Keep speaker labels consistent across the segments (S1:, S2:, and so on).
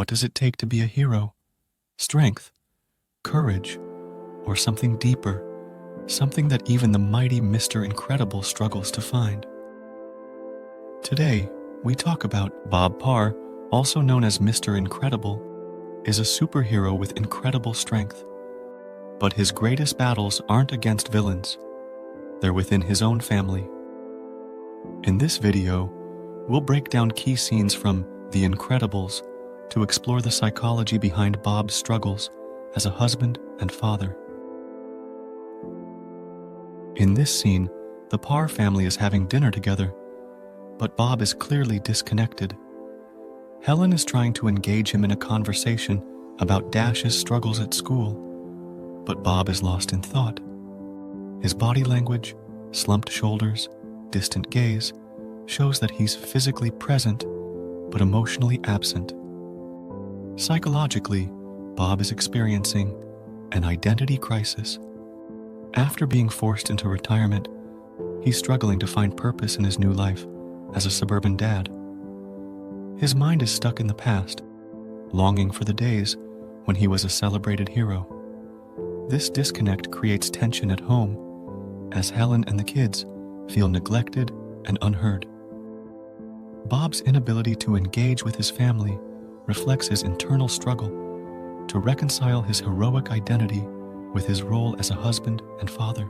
S1: What does it take to be a hero? Strength, courage, or something deeper, something that even the mighty Mr. Incredible struggles to find? Today, we talk about Bob Parr, also known as Mr. Incredible, is a superhero with incredible strength. But his greatest battles aren't against villains. They're within his own family. In this video, we'll break down key scenes from The Incredibles to explore the psychology behind Bob's struggles as a husband and father. In this scene, the Parr family is having dinner together, but Bob is clearly disconnected. Helen is trying to engage him in a conversation about Dash's struggles at school, but Bob is lost in thought. His body language, slumped shoulders, distant gaze, shows that he's physically present, but emotionally absent. Psychologically, Bob is experiencing an identity crisis. After being forced into retirement, he's struggling to find purpose in his new life as a suburban dad. His mind is stuck in the past, longing for the days when he was a celebrated hero. This disconnect creates tension at home, as Helen and the kids feel neglected and unheard. Bob's inability to engage with his family reflects his internal struggle to reconcile his heroic identity with his role as a husband and father.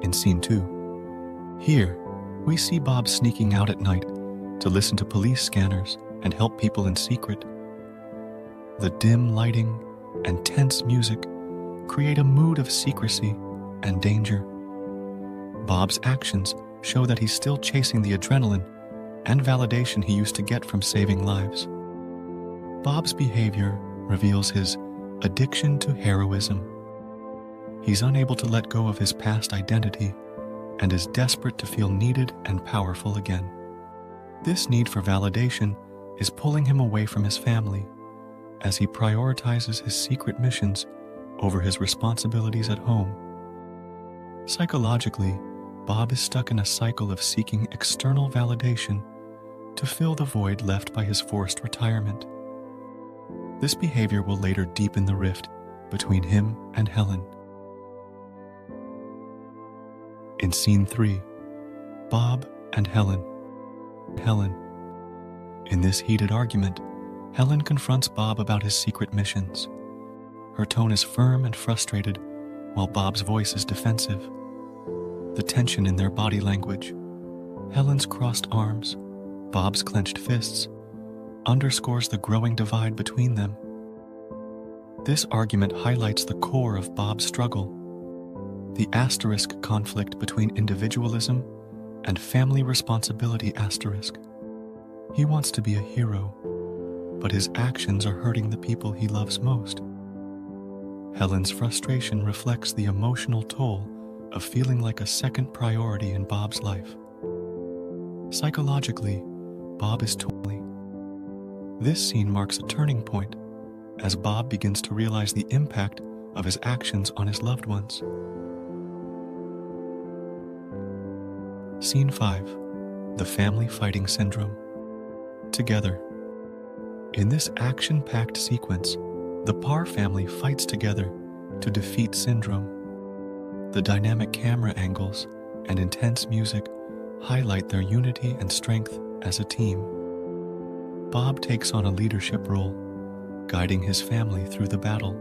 S1: In Scene 2, here, we see Bob sneaking out at night to listen to police scanners and help people in secret. The dim lighting and tense music create a mood of secrecy and danger. Bob's actions show that he's still chasing the adrenaline and validation he used to get from saving lives. Bob's behavior reveals his addiction to heroism. He's unable to let go of his past identity and is desperate to feel needed and powerful again. This need for validation is pulling him away from his family as he prioritizes his secret missions over his responsibilities at home. Psychologically, Bob is stuck in a cycle of seeking external validation to fill the void left by his forced retirement. This behavior will later deepen the rift between him and Helen. In Scene 3, Bob and Helen. In this heated argument, Helen confronts Bob about his secret missions. Her tone is firm and frustrated, while Bob's voice is defensive. The tension in their body language, Helen's crossed arms, Bob's clenched fists, underscores the growing divide between them. This argument highlights the core of Bob's struggle, the asterisk conflict between individualism and family responsibility asterisk. He wants to be a hero, but his actions are hurting the people he loves most. Helen's frustration reflects the emotional toll of feeling like a second priority in Bob's life. Psychologically, Bob is torn. This scene marks a turning point as Bob begins to realize the impact of his actions on his loved ones. Scene 5, The Family Fighting Syndrome. Together. In this action-packed sequence, the Parr family fights together to defeat Syndrome. The dynamic camera angles and intense music highlight their unity and strength as a team. Bob takes on a leadership role, guiding his family through the battle.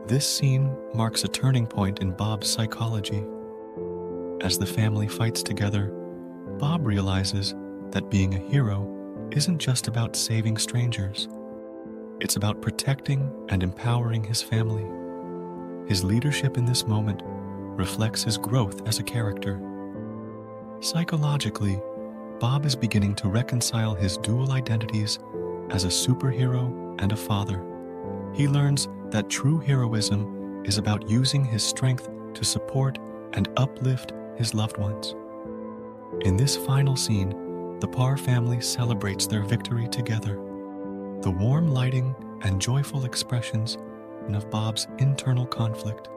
S1: This scene marks a turning point in Bob's psychology. As the family fights together, Bob realizes that being a hero isn't just about saving strangers. It's about protecting and empowering his family. His leadership in this moment reflects his growth as a character. Psychologically, Bob is beginning to reconcile his dual identities as a superhero and a father. He learns that true heroism is about using his strength to support and uplift his loved ones. In this final scene, the Parr family celebrates their victory together. The warm lighting and joyful expressions of Bob's internal conflict.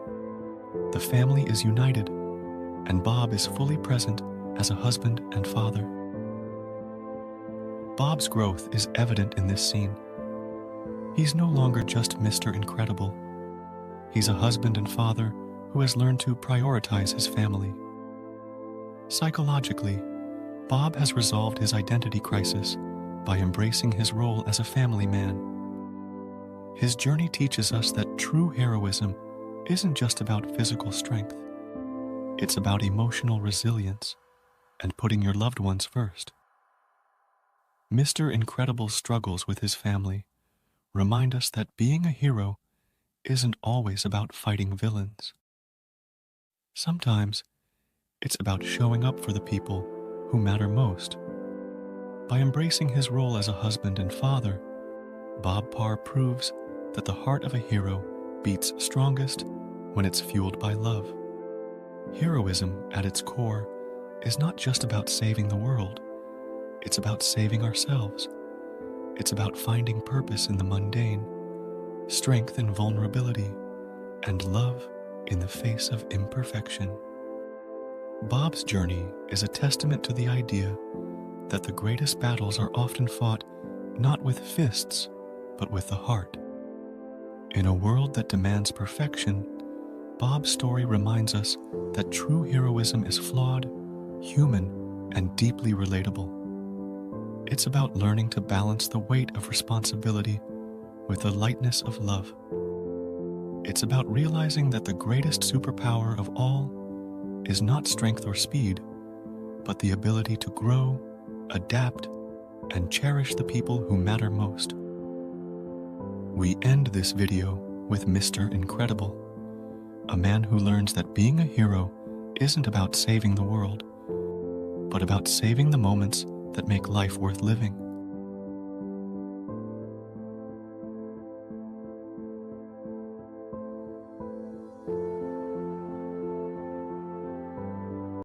S1: The family is united, and Bob is fully present as a husband and father. Bob's growth is evident in this scene. He's no longer just Mr. Incredible. He's a husband and father who has learned to prioritize his family. Psychologically, Bob has resolved his identity crisis by embracing his role as a family man. His journey teaches us that true heroism isn't just about physical strength. It's about emotional resilience and putting your loved ones first. Mr. Incredible's struggles with his family remind us that being a hero isn't always about fighting villains. Sometimes it's about showing up for the people who matter most. By embracing his role as a husband and father, Bob Parr proves that the heart of a hero beats strongest when it's fueled by love. Heroism, at its core, is not just about saving the world. It's about saving ourselves. It's about finding purpose in the mundane, strength in vulnerability, and love in the face of imperfection. Bob's journey is a testament to the idea that the greatest battles are often fought not with fists, but with the heart. In a world that demands perfection, Bob's story reminds us that true heroism is flawed, human, and deeply relatable. It's about learning to balance the weight of responsibility with the lightness of love. It's about realizing that the greatest superpower of all is not strength or speed, but the ability to grow, adapt, and cherish the people who matter most. We end this video with Mr. Incredible, a man who learns that being a hero isn't about saving the world, but about saving the moments that make life worth living.